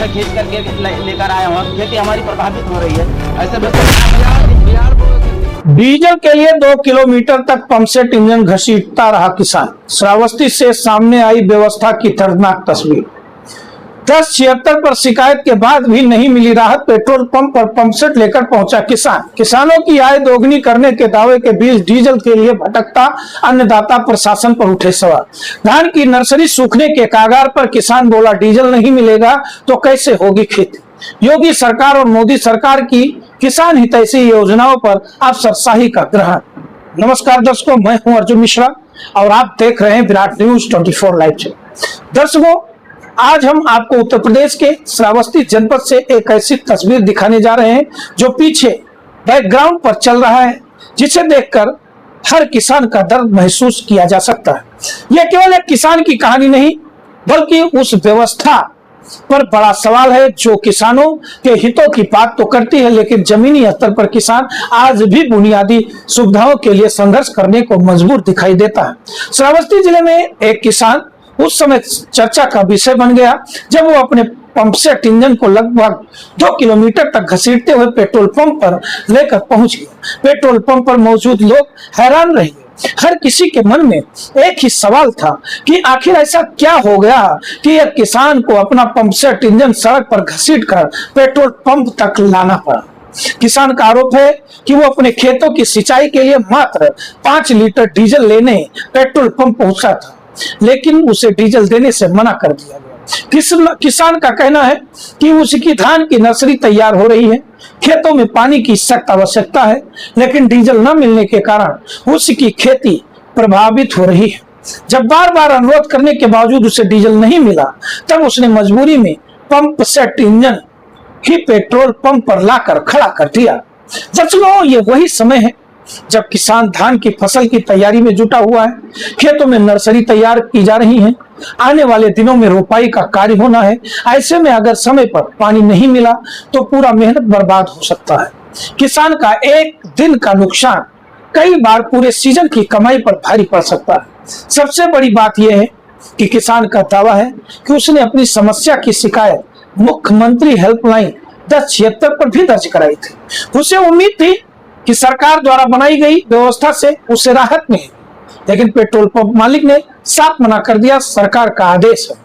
से खींच करके लेकर आया हूँ, खेती हमारी प्रभावित हो रही है। ऐसे में डीजल के लिए 2 किलोमीटर तक पंपसेट इंजन घसीटता रहा किसान। श्रावस्ती से सामने आई व्यवस्था की दर्दनाक तस्वीर। 1076 पर शिकायत के बाद भी नहीं मिली राहत। पेट्रोल पंप पर पंपसेट लेकर पहुंचा किसान। किसानों की आय दोगुनी करने के दावे के बीच डीजल के लिए भटकता अन्नदाता प्रशासन पर उठे सवाल। धान की नर्सरी सूखने के कागार पर किसान बोला, डीजल नहीं मिलेगा तो कैसे होगी खेती। योगी सरकार और मोदी सरकार की किसान हितैषी योजनाओं पर अफसरशाही का ग्रहण। नमस्कार दर्शकों, मैं हूं अर्जुन मिश्रा और आप देख रहे हैं विराट न्यूज 24 लाइव चैनल। दर्शकों, आज हम आपको उत्तर प्रदेश के श्रावस्ती जनपद से एक ऐसी तस्वीर दिखाने जा रहे हैं जो पीछे बैकग्राउंड पर चल रहा है, जिसे देखकर हर किसान का दर्द महसूस किया जा सकता है। यह केवल एक किसान की कहानी नहीं, बल्कि उस व्यवस्था पर बड़ा सवाल है जो किसानों के हितों की बात तो करती है, लेकिन जमीनी स्तर पर किसान आज भी बुनियादी सुविधाओं के लिए संघर्ष करने को मजबूर दिखाई देता है। श्रावस्ती जिले में एक किसान उस समय चर्चा का विषय बन गया जब वो अपने पंपसेट इंजन को लगभग 2 किलोमीटर तक घसीटते हुए पेट्रोल पंप पर लेकर पहुंच गया। पेट्रोल पंप पर मौजूद लोग हैरान रह गए। हर किसी के मन में एक ही सवाल था कि आखिर ऐसा क्या हो गया कि एक किसान को अपना पंपसेट इंजन सड़क पर घसीटकर पेट्रोल पंप तक लाना पड़ा। किसान का आरोप है कि वो अपने खेतों की सिंचाई के लिए मात्र 5 लीटर डीजल लेने पेट्रोल पंप पहुंचा था, लेकिन उसे डीजल देने से मना कर दिया गया। किसान का कहना है कि उसकी धान की नर्सरी तैयार हो रही है, खेतों में पानी की सख्त आवश्यकता है, लेकिन डीजल न मिलने के कारण उसकी खेती प्रभावित हो रही है। जब बार बार अनुरोध करने के बावजूद उसे डीजल नहीं मिला, तब उसने मजबूरी में पंप सेट इंजन ही पेट्रोल पंप पर लाकर खड़ा कर दिया। दर्शकों, ये वही समय है जब किसान धान की फसल की तैयारी में जुटा हुआ है। खेतों में नर्सरी तैयार की जा रही है, आने वाले दिनों में रोपाई का कार्य होना है। ऐसे में अगर समय पर पानी नहीं मिला तो पूरा मेहनत बर्बाद हो सकता है। किसान का एक दिन का नुकसान कई बार पूरे सीजन की कमाई पर भारी पड़ सकता है। सबसे बड़ी बात यह है कि किसान का दावा है कि उसने अपनी समस्या की शिकायत मुख्यमंत्री हेल्पलाइन 1076 पर भी दर्ज कराई थी। उसे उम्मीद थी कि सरकार द्वारा बनाई गई व्यवस्था से उसे राहत मिली, लेकिन पेट्रोल पंप मालिक ने साफ मना कर दिया, सरकार का आदेश है।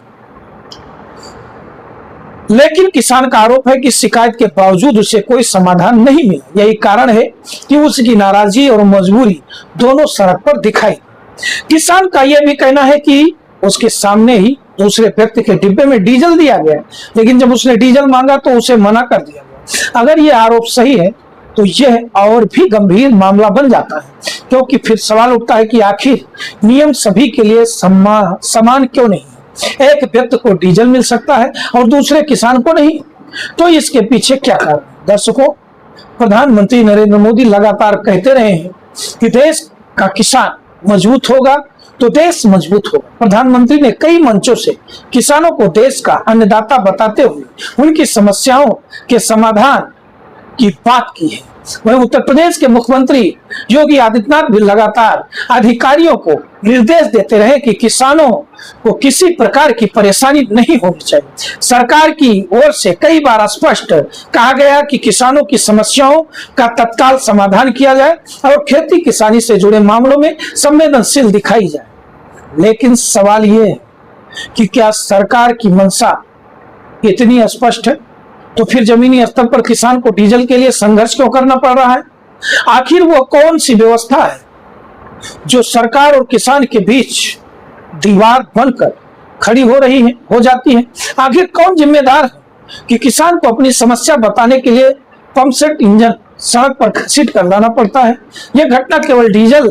लेकिन किसान का आरोप है कि शिकायत के बावजूद उसे कोई समाधान नहीं मिला। यही कारण है कि उसकी नाराजगी और मजबूरी दोनों सड़क पर दिखाई। किसान का यह भी कहना है कि उसके सामने ही दूसरे व्यक्ति के डिब्बे में डीजल दिया गया, लेकिन जब उसने डीजल मांगा तो उसे मना कर दिया गया। अगर यह आरोप सही है तो यह और भी गंभीर मामला बन जाता है, क्योंकि फिर सवाल उठता है कि आखिर नियम सभी के लिए समान क्यों नहीं है। एक व्यक्ति को डीजल मिल सकता है और दूसरे किसान को नहीं, तो इसके पीछे क्या कारण? दर्शकों, प्रधानमंत्री नरेंद्र मोदी लगातार कहते रहे हैं कि देश का किसान मजबूत होगा तो देश मजबूत होगा। प्रधानमंत्री ने कई मंचों से किसानों को देश का अन्नदाता बताते हुए उनकी समस्याओं के समाधान की बात की है। वहीं उत्तर प्रदेश के मुख्यमंत्री योगी आदित्यनाथ भी लगातार अधिकारियों को निर्देश देते रहे कि किसानों को किसी प्रकार की परेशानी नहीं होनी चाहिए। सरकार की ओर से कई बार स्पष्ट कहा गया कि किसानों की समस्याओं का तत्काल समाधान किया जाए और खेती किसानी से जुड़े मामलों में संवेदनशील दिखाई जाए। लेकिन सवाल यह है कि क्या सरकार की मंशा इतनी स्पष्ट है? तो फिर जमीनी स्तर पर किसान को डीजल के लिए संघर्ष क्यों करना पड़ रहा है? आखिर वो कौन सी व्यवस्था है जो सरकार और किसान के बीच दीवार बनकर खड़ी हो जाती है? आखिर कौन जिम्मेदार है कि किसान को अपनी समस्या बताने के लिए पंपसेट इंजन सड़क पर घसीट कर लाना पड़ता है? यह घटना केवल डीजल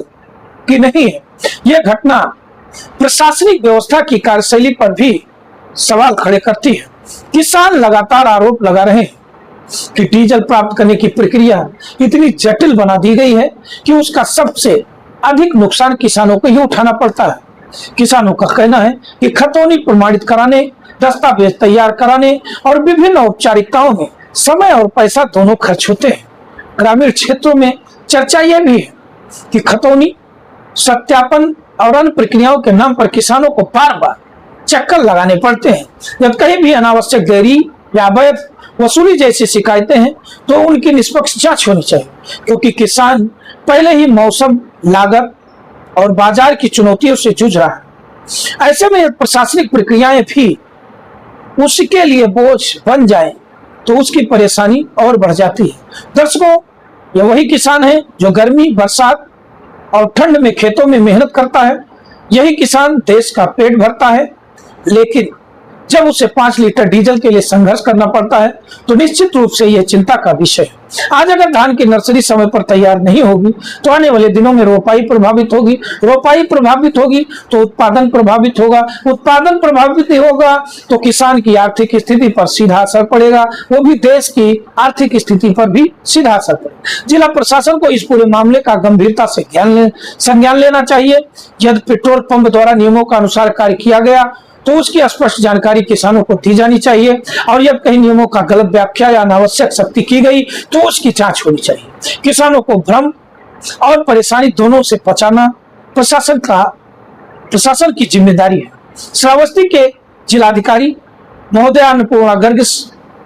की नहीं है, यह घटना प्रशासनिक व्यवस्था की कार्यशैली पर भी सवाल खड़े करती है। किसान लगातार आरोप लगा रहे हैं कि डीजल प्राप्त करने की प्रक्रिया इतनी जटिल बना दी गई है कि उसका सबसे अधिक नुकसान किसानों को ही उठाना पड़ता है। किसानों का कहना है कि खतौनी प्रमाणित कराने, दस्तावेज तैयार कराने और विभिन्न औपचारिकताओं में समय और पैसा दोनों खर्च होते हैं। ग्रामीण क्षेत्रों में चर्चा यह भी है कि खतौनी, सत्यापन और अन्य प्रक्रियाओं के नाम पर किसानों को बार बार चक्कर लगाने पड़ते हैं। जब कहीं भी अनावश्यक देरी या अवैध वसूली जैसी शिकायतें हैं तो उनकी निष्पक्ष जांच होनी चाहिए, क्योंकि किसान पहले ही मौसम, लागत और बाजार की चुनौतियों से जूझ रहा है। ऐसे में प्रशासनिक प्रक्रियाएं भी उसके लिए बोझ बन जाए तो उसकी परेशानी और बढ़ जाती है। दर्शकों, ये वही किसान है जो गर्मी, बरसात और ठंड में खेतों में मेहनत करता है। यही किसान देश का पेट भरता है, लेकिन जब उसे 5 लीटर डीजल के लिए संघर्ष करना पड़ता है तो निश्चित रूप से यह चिंता का विषय है। आज अगर धान की नर्सरी समय पर तैयार नहीं होगी तो आने वाले दिनों में रोपाई प्रभावित होगी, रोपाई प्रभावित होगी तो उत्पादन प्रभावित होगा, उत्पादन प्रभावित होगा तो किसान की आर्थिक स्थिति पर सीधा असर पड़ेगा, वो भी देश की आर्थिक स्थिति पर भी सीधा असर पड़ेगा। जिला प्रशासन को इस पूरे मामले का गंभीरता से संज्ञान लेना चाहिए। यदि पेट्रोल पंप द्वारा नियमों का अनुसार कार्य किया गया तो उसकी स्पष्ट जानकारी किसानों को दी जानी चाहिए, और यदि कहीं नियमों का गलत व्याख्या या अनावश्यक सख्ती की गई तो उसकी जांच होनी चाहिए। किसानों को भ्रम और परेशानी दोनों से बचाना प्रशासन की जिम्मेदारी है। श्रावस्ती के जिलाधिकारी महोदय अन्नपूर्णा गर्ग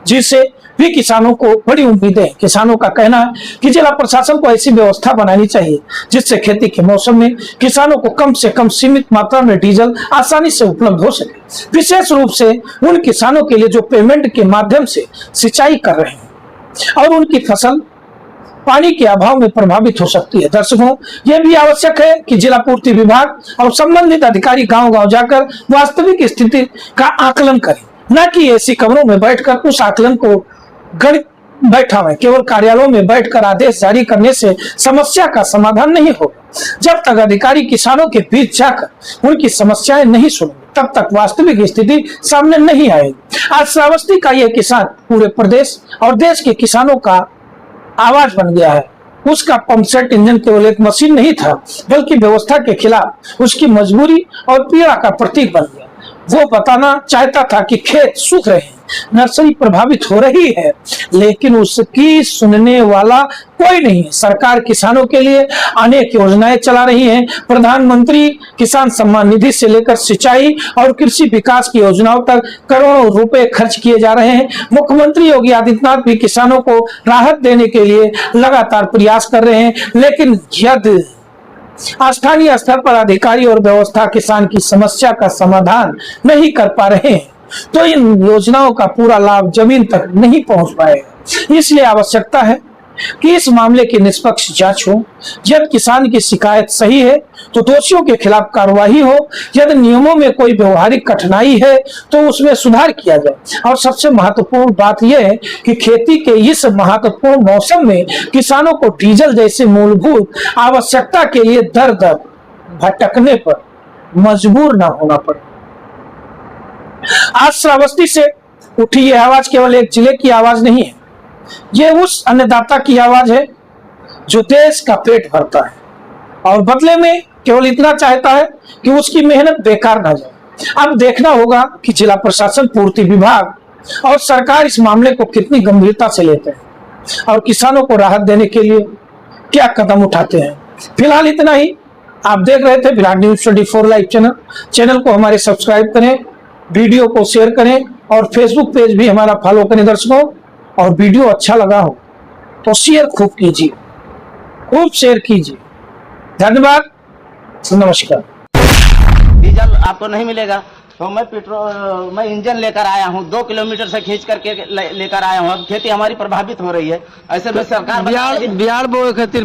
जी से भी किसानों को बड़ी उम्मीदें हैं। किसानों का कहना है कि जिला प्रशासन को ऐसी व्यवस्था बनानी चाहिए जिससे खेती के मौसम में किसानों को कम से कम सीमित मात्रा में डीजल आसानी से उपलब्ध हो सके, विशेष रूप से उन किसानों के लिए जो पेमेंट के माध्यम से सिंचाई कर रहे हैं और उनकी फसल पानी के अभाव में प्रभावित हो सकती है। दर्शकों, यह भी आवश्यक है कि जिला पूर्ति विभाग और संबंधित अधिकारी गांव-गांव जाकर वास्तविक स्थिति का आकलन करें, न कि ऐसी कमरों में बैठकर उस आकलन को गणित बैठा हुआ है। केवल कार्यालयों में बैठकर आदेश जारी करने से समस्या का समाधान नहीं होगा। जब तक अधिकारी किसानों के बीच जाकर उनकी समस्याएं नहीं सुनेंगे तब तक वास्तविक स्थिति सामने नहीं आएगी। आज श्रावस्ती का यह किसान पूरे प्रदेश और देश के किसानों का आवाज बन गया है। उसका पंपसेट इंजन केवल एक मशीन नहीं था, बल्कि व्यवस्था के खिलाफ उसकी मजबूरी और पीड़ा का प्रतीक बन गया। वो बताना चाहता था कि खेत सूख रहे हैं, नर्सरी प्रभावित हो रही है, लेकिन उसकी सुनने वाला कोई नहीं है। सरकार किसानों के लिए अनेक योजनाएं चला रही है। प्रधानमंत्री किसान सम्मान निधि से लेकर सिंचाई और कृषि विकास की योजनाओं तक करोड़ों रुपए खर्च किए जा रहे हैं। मुख्यमंत्री योगी आदित्यनाथ भी किसानों को राहत देने के लिए लगातार प्रयास कर रहे हैं, लेकिन यदि स्थानीय स्तर पर अधिकारी और व्यवस्था किसान की समस्या का समाधान नहीं कर पा रहे हैं तो इन योजनाओं का पूरा लाभ जमीन तक नहीं पहुंच पाएगा। इसलिए आवश्यकता है कि इस मामले की निष्पक्ष जांच हो। यदि किसान की शिकायत सही है तो दोषियों के खिलाफ कार्रवाई हो। यदि नियमों में कोई व्यवहारिक कठिनाई है तो उसमें सुधार किया जाए। और सबसे महत्वपूर्ण बात यह है कि खेती के इस महत्वपूर्ण मौसम में किसानों को डीजल जैसे मूलभूत आवश्यकता के लिए दर दर भटकने पर मजबूर न होना पड़े। आज श्रावस्ती से उठी यह आवाज केवल एक जिले की आवाज नहीं है, ये उस अन्नदाता की आवाज है जो देश का पेट भरता है और बदले में केवल इतना चाहता है कि उसकी मेहनत बेकार ना जाए। अब देखना होगा कि जिला प्रशासन, पूर्ति विभाग और सरकार इस मामले को कितनी गंभीरता से लेते हैं और किसानों को राहत देने के लिए क्या कदम उठाते हैं। फिलहाल इतना ही। आप देख रहे थे विराट न्यूज 24 लाइव चैनल को हमारे सब्सक्राइब करें, वीडियो को शेयर करें और फेसबुक पेज भी हमारा फॉलो करें। दर्शकों, और वीडियो अच्छा लगा हो तो शेयर खूब कीजिए, खूब शेयर कीजिए। धन्यवाद, नमस्कार। डीजल आपको नहीं मिलेगा तो मैं इंजन लेकर आया हूँ, 2 किलोमीटर से खींच करके लेकर आया हूँ। अब खेती हमारी प्रभावित हो रही है। ऐसे में सरकार बिहार बोए खातिर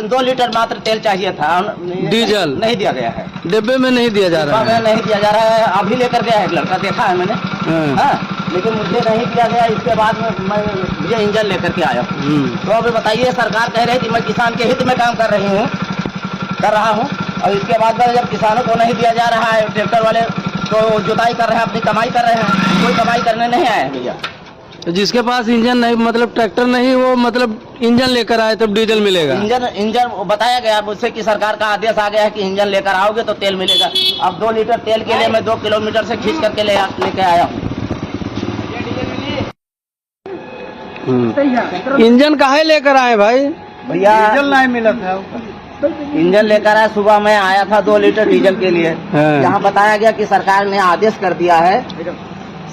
2 लीटर मात्र तेल चाहिए था, डीजल नहीं दिया गया है। डिब्बे में नहीं दिया जा रहा है, नहीं दिया जा रहा है। अभी लेकर गया है एक लड़का, देखा है मैंने। लेकिन मुझे नहीं दिया गया। इसके बाद में मैं ये इंजन लेकर के आया हूँ। तो अभी बताइए, सरकार कह रही है कि मैं किसान के हित में काम कर रहा हूँ और इसके बाद में जब किसानों को नहीं दिया जा रहा है, ट्रैक्टर वाले तो जुताई कर रहे हैं, अपनी कमाई कर रहे हैं। कोई कमाई करने नहीं आए भैया। तो जिसके पास इंजन नहीं, मतलब ट्रैक्टर नहीं, वो मतलब इंजन लेकर आए तब डीजल मिलेगा। इंजन बताया गया मुझसे कि सरकार का आदेश आ गया है कि इंजन लेकर आओगे तो तेल मिलेगा। अब 2 लीटर तेल के लिए मैं 2 किलोमीटर से खींच करके लेके आया हूँ। इंजन काहे लेकर आए भाई? भैया डीजल नहीं मिला था। इंजन लेकर आया, सुबह मैं आया था 2 लीटर डीजल के लिए। यहाँ बताया गया कि सरकार ने आदेश कर दिया है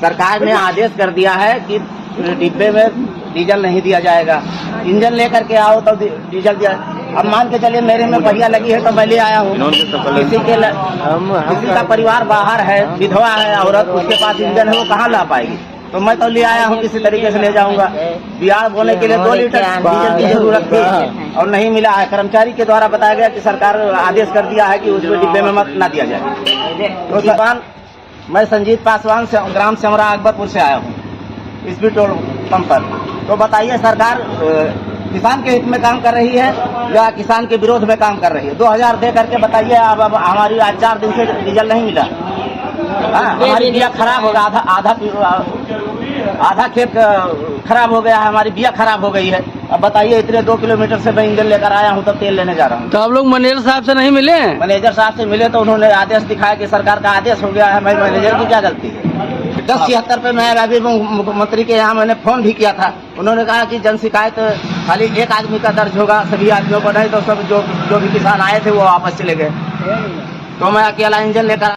सरकार ने आदेश कर दिया है कि डिब्बे में डीजल नहीं दिया जाएगा, इंजन लेकर के आओ तो डीजल दिया। अब मान के चलिए मेरे में पहिया लगी है तो मैं ले आया हूँ, किसी का परिवार बाहर है, विधवा है औरत, उसके पास इंजन है, वो कहाँ ला पाएगी? तो मैं तो ले आया हूँ, किसी तरीके से ले जाऊंगा। बिहार बोने के लिए 2 लीटर डीजल की जरूरत थी और नहीं मिला है। कर्मचारी के द्वारा बताया गया कि सरकार आदेश कर दिया है कि उसमें डिब्बे में मत ना दिया जाए। तो दुकान मैं संजीत पासवान से ग्राम सेमरा अकबरपुर से आया हूँ इस पेट्रोल पंप पर। तो बताइए सरकार किसान के हित में काम कर रही है या किसान के विरोध में काम कर रही है? 2000 दे करके बताइए। अब हमारी आज 4 दिन से डीजल नहीं मिला। हमारी बिया खराब हो गया, आधा खेत खराब हो गया है, हमारी बिया खराब हो गई है। अब बताइए इतने 2 किलोमीटर से मैं इंजन लेकर आया हूँ, तब तेल लेने जा रहा हूँ। तो आप लोग मैनेजर साहब से नहीं मिले? मैनेजर साहब से मिले तो उन्होंने आदेश दिखाया कि सरकार का आदेश हो गया है। मैं मैनेजर की क्या गलती है? 1076 पे मैं अभी मुख्यमंत्री के यहाँ मैंने फोन भी किया था। उन्होंने कहा कि जन शिकायत खाली एक आदमी का दर्ज होगा, सभी आदमियों को नहीं, तो सब जो भी किसान आए थे वो वापस चले गए। तो मैं अकेला इंजन लेकर